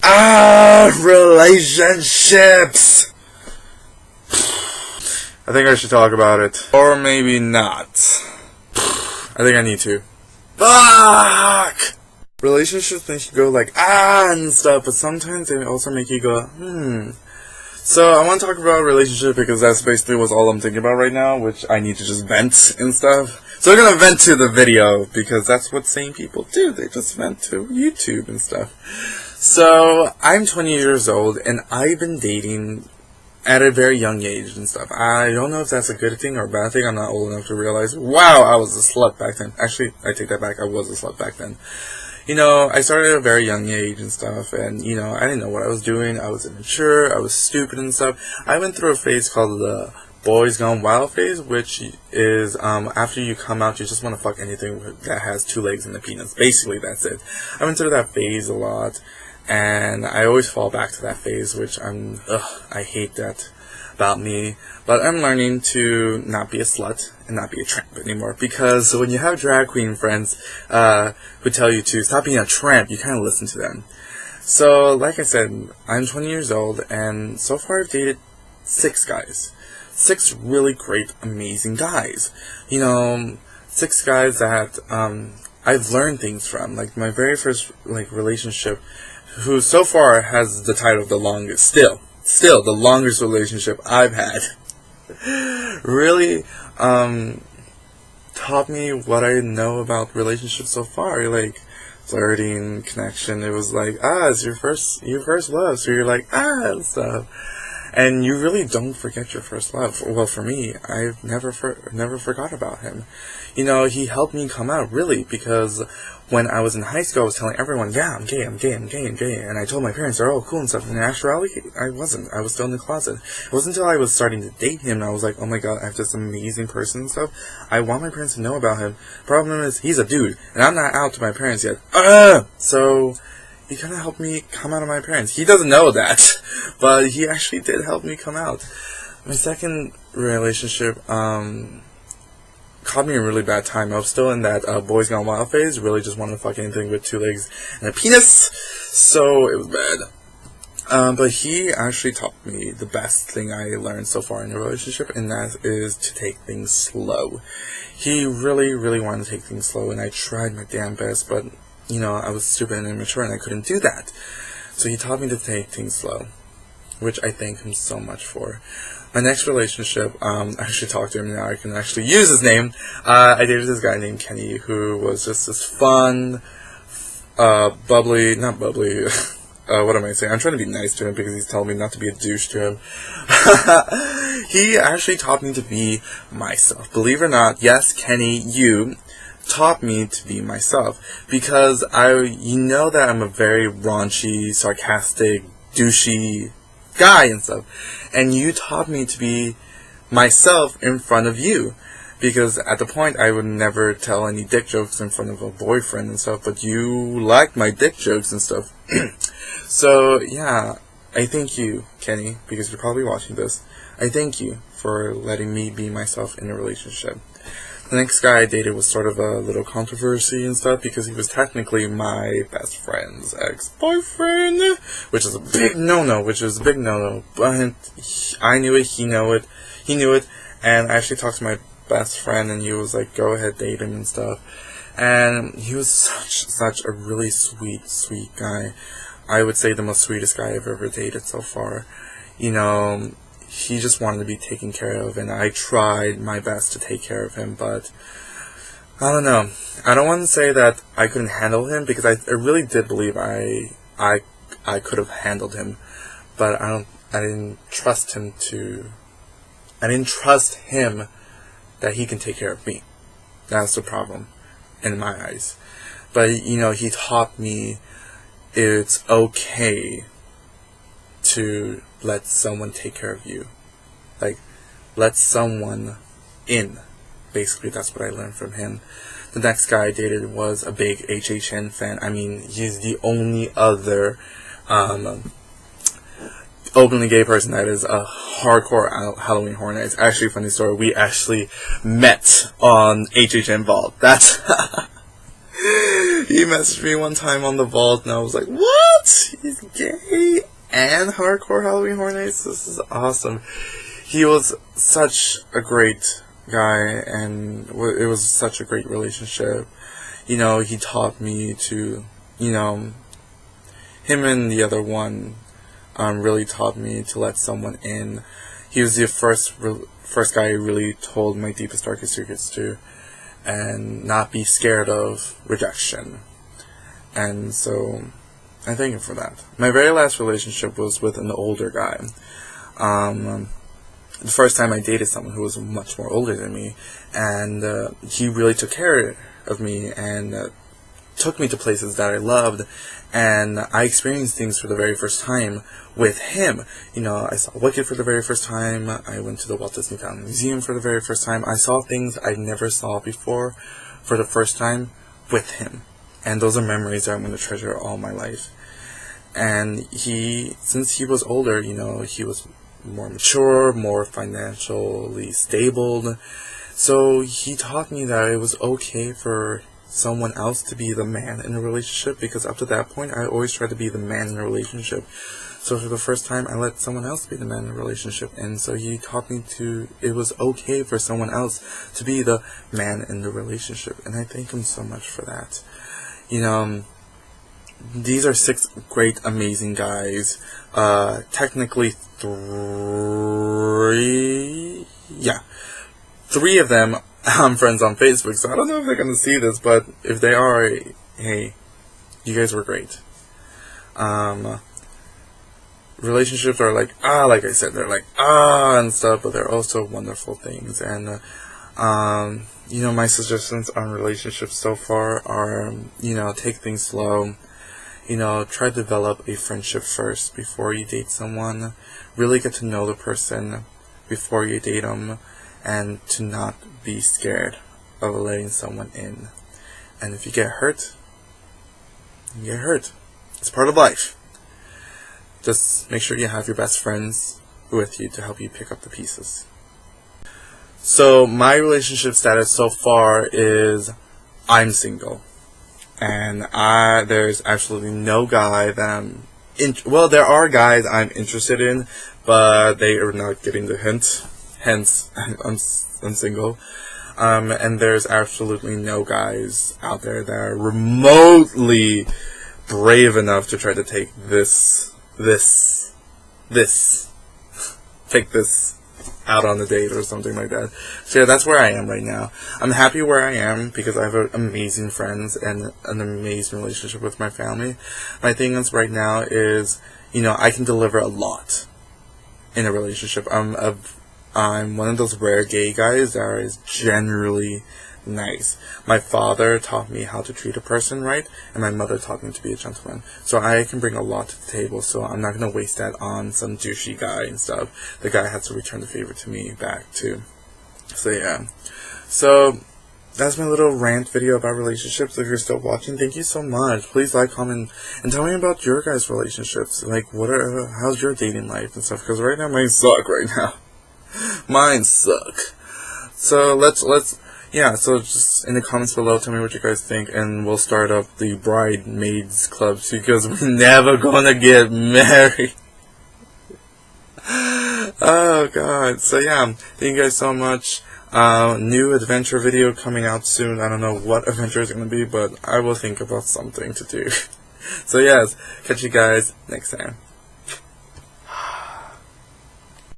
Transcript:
Relationships! I think I should talk about it. Or maybe not. I think I need to. Fuck! Relationships make you go like, and stuff, but sometimes they also make you go, So I want to talk about relationship because that's basically what's all I'm thinking about right now, which I need to just vent and stuff. So I'm gonna vent to the video because that's what sane people do. They just vent to YouTube and stuff. So I'm 20 years old and I've been dating at a very young age and stuff. I don't know if that's a good thing or a bad thing. I'm not old enough to realize, wow, I was a slut back then. Actually, I take that back. I was a slut back then. You know, I started at a very young age and stuff, and, you know, I didn't know what I was doing. I was immature, I was stupid and stuff. I went through a phase called the Boys Gone Wild phase, which is, after you come out, you just want to fuck anything that has 2 legs and a penis. Basically, that's it. I went through that phase a lot, and I always fall back to that phase, which I hate that about me. But I'm learning to not be a slut and not be a tramp anymore, because when you have drag queen friends who tell you to stop being a tramp, you kind of listen to them. So, like I said, I'm 20 years old, and so far I've dated 6 guys. 6 really great, amazing guys. You know, 6 guys that I've learned things from. Like, my very first relationship, who so far has the title of the longest, still the longest relationship I've had, really taught me what I know about relationships so far. Like flirting, connection. It was like, it's your first love, so you're like, and stuff. And you really don't forget your first love. Well, for me, I've never forgot about him. You know, he helped me come out, really, because when I was in high school, I was telling everyone, yeah, I'm gay. And I told my parents, they're all cool and stuff. And in actuality, I wasn't. I was still in the closet. It wasn't until I was starting to date him, and I was like, oh my god, I have this amazing person and stuff. I want my parents to know about him. Problem is, he's a dude, and I'm not out to my parents yet. So he kind of helped me come out of my parents. He doesn't know that, but he actually did help me come out. My second relationship, caught me in a really bad time. I was still in that Boys Gone Wild phase, really just wanted to fuck anything with 2 legs and a penis, so it was bad. But he actually taught me the best thing I learned so far in a relationship, and that is to take things slow. He really, really wanted to take things slow, and I tried my damn best, but, you know, I was stupid and immature, and I couldn't do that. So he taught me to take things slow, which I thank him so much for. My next relationship, I actually talked to him now, I can actually use his name. I dated this guy named Kenny, who was just this fun, bubbly, not bubbly, what am I saying? I'm trying to be nice to him because he's telling me not to be a douche to him. He actually taught me to be myself. Believe it or not, yes, Kenny, you taught me to be myself, because you know that I'm a very raunchy, sarcastic, douchey guy and stuff, and you taught me to be myself in front of you, because at the point I would never tell any dick jokes in front of a boyfriend and stuff, but you liked my dick jokes and stuff. So yeah, I thank you, Kenny, because you're probably watching this. I thank you for letting me be myself in a relationship. The next guy I dated was sort of a little controversy and stuff, because he was technically my best friend's ex-boyfriend, which is a big no-no, but I knew it, he knew it, and I actually talked to my best friend, and he was like, go ahead, date him and stuff, and he was such a really sweet guy. I would say the most sweetest guy I've ever dated so far. You know, he just wanted to be taken care of, and I tried my best to take care of him, but I don't know. I don't want to say that I couldn't handle him, because I really did believe I could have handled him, but I didn't trust him that he can take care of me. That's the problem in my eyes. But, you know, he taught me it's okay to let someone take care of you. Like, let someone in. Basically, that's what I learned from him. The next guy I dated was a big HHN fan. I mean, he's the only other openly gay person that is a hardcore Halloween Horror Nights. Actually, funny story, we actually met on HHN Vault. That's... He messaged me one time on the Vault, and I was like, what? what? He's gay and hardcore Halloween Horror Nights? This is awesome. He was such a great guy, and it was such a great relationship. You know, he taught me to, you know, him and the other one really taught me to let someone in. He was the first guy who really told my deepest, darkest secrets to, and not be scared of rejection. And so, I thank him for that. My very last relationship was with an older guy. The first time I dated someone who was much more older than me, and he really took care of me and took me to places that I loved, and I experienced things for the very first time with him. You know, I saw Wicked for the very first time, I went to the Walt Disney Family Museum for the very first time, I saw things I never saw before for the first time with him, and those are memories that I'm going to treasure all my life. And since he was older, you know, he was more mature, more financially stable, so he taught me that it was okay for someone else to be the man in a relationship, because up to that point I always tried to be the man in a relationship. So for the first time I let someone else be the man in a relationship, and so he taught me it was okay for someone else to be the man in the relationship, and I thank him so much for that. You know, these are 6 great, amazing guys. Technically 3 of them I'm friends on Facebook, so I don't know if they're going to see this, but if they are, hey, you guys were great. Relationships are like I said, they're like, and stuff, but they're also wonderful things. And, you know, my suggestions on relationships so far are, you know, take things slow. You know, try to develop a friendship first before you date someone. Really get to know the person before you date them, and to not be scared of letting someone in. And if you get hurt, you get hurt. It's part of life. Just make sure you have your best friends with you to help you pick up the pieces. So my relationship status so far is I'm single. And there's absolutely no guy that I'm well, there are guys I'm interested in, but they are not getting the hint. Hence, I'm single. And there's absolutely no guys out there that are remotely brave enough to try to take take this out on a date or something like that. So yeah, that's where I am right now. I'm happy where I am because I have amazing friends and an amazing relationship with my family. My thing is right now is, you know, I can deliver a lot in a relationship. I'm one of those rare gay guys that is generally nice. My father taught me how to treat a person right, and my mother taught me to be a gentleman. So I can bring a lot to the table, so I'm not going to waste that on some douchey guy and stuff. The guy has to return the favor to me back too. So yeah. So that's my little rant video about relationships. If you're still watching, thank you so much. Please like, comment, and tell me about your guys' relationships. Like, how's your dating life and stuff? Because right now, mine suck right now. Mine suck. So yeah, so just in the comments below, tell me what you guys think, and we'll start up the bridesmaids club, because we're never gonna get married. Oh god. So yeah, thank you guys so much. New adventure video coming out soon. I don't know what adventure is gonna be, but I will think about something to do. So yes, catch you guys next time.